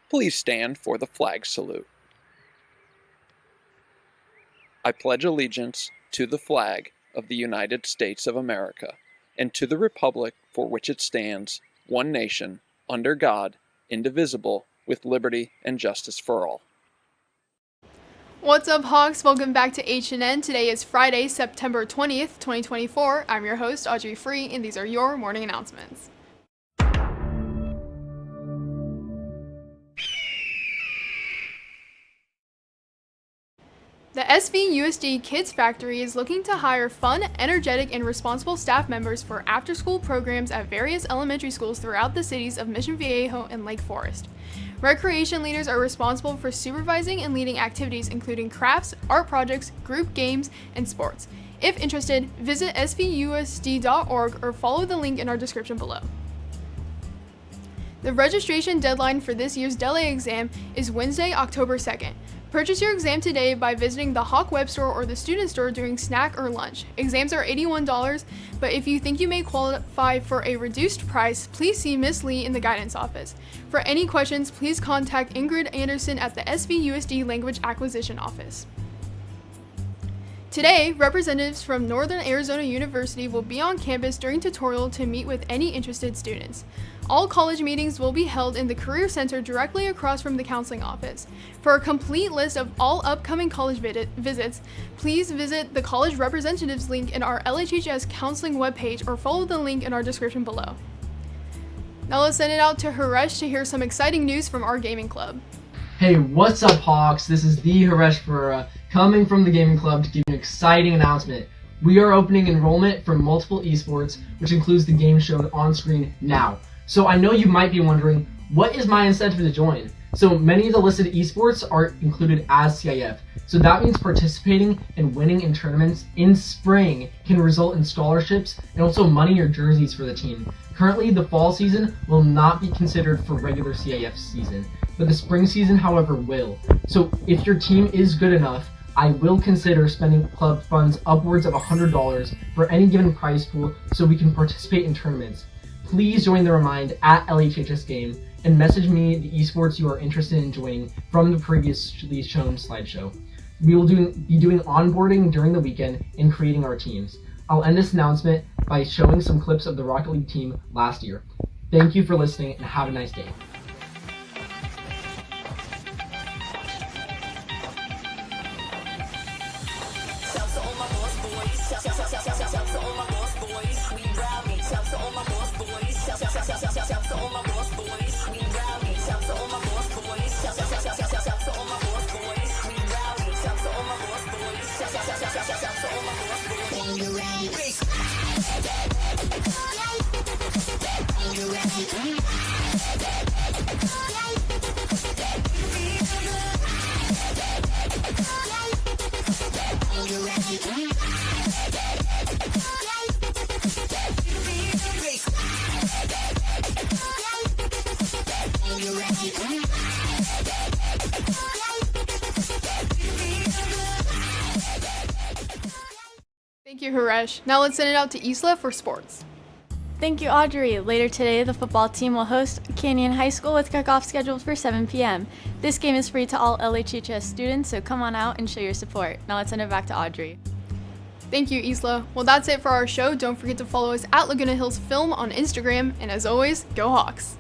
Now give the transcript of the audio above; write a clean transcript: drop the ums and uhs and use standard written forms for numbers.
Please stand for the flag salute. I pledge allegiance to the flag of the United States of America and to the republic for which it stands, one nation, under God, indivisible, with liberty and justice for all. What's up, Hawks? Welcome back to HNN. Today is Friday, September 20th, 2024. I'm your host, Audrey Free, and these are your morning announcements. The SVUSD Kids Factory is looking to hire fun, energetic, and responsible staff members for after-school programs at various elementary schools throughout the cities of Mission Viejo and Lake Forest. Recreation leaders are responsible for supervising and leading activities including crafts, art projects, group games, and sports. If interested, visit svusd.org or follow the link in our description below. The registration deadline for this year's DELE exam is Wednesday, October 2nd. Purchase your exam today by visiting the Hawk Web Store or the Student Store during snack or lunch. Exams are $81, but if you think you may qualify for a reduced price, please see Miss Lee in the guidance office. For any questions, please contact Ingrid Anderson at the SVUSD Language Acquisition Office. Today, representatives from Northern Arizona University will be on campus during tutorial to meet with any interested students. All college meetings will be held in the Career Center directly across from the counseling office. For a complete list of all upcoming college visits, please visit the college representatives link in our LHHS counseling webpage or follow the link in our description below. Now let's send it out to Haresh to hear some exciting news from our gaming club. Hey, what's up, Hawks? This is the Haresh Fura coming from the gaming club to give you an exciting announcement. We are opening enrollment for multiple esports, which includes the game shown on screen now. So I know you might be wondering, what is my incentive to join? So many of the listed esports are included as CIF. So that means participating and winning in tournaments in spring can result in scholarships and also money or jerseys for the team. Currently, the fall season will not be considered for regular CIF season, but the spring season, however, will. So if your team is good enough, I will consider spending club funds upwards of $100 for any given prize pool so we can participate in tournaments. Please join the Remind at LHHS Game and message me the esports you are interested in joining from the previously shown slideshow. We will be doing onboarding during the weekend and creating our teams. I'll end this announcement by showing some clips of the Rocket League team last year. Thank you for listening and have a nice day. Thank you, Haresh. Now let's send it out to Isla for sports. Thank you, Audrey. Later today, the football team will host Canyon High School with kickoff scheduled for 7 p.m. This game is free to all LHHS students, so come on out and show your support. Now let's send it back to Audrey. Thank you, Isla. Well, that's it for our show. Don't forget to follow us at Laguna Hills Film on Instagram, and as always, go Hawks!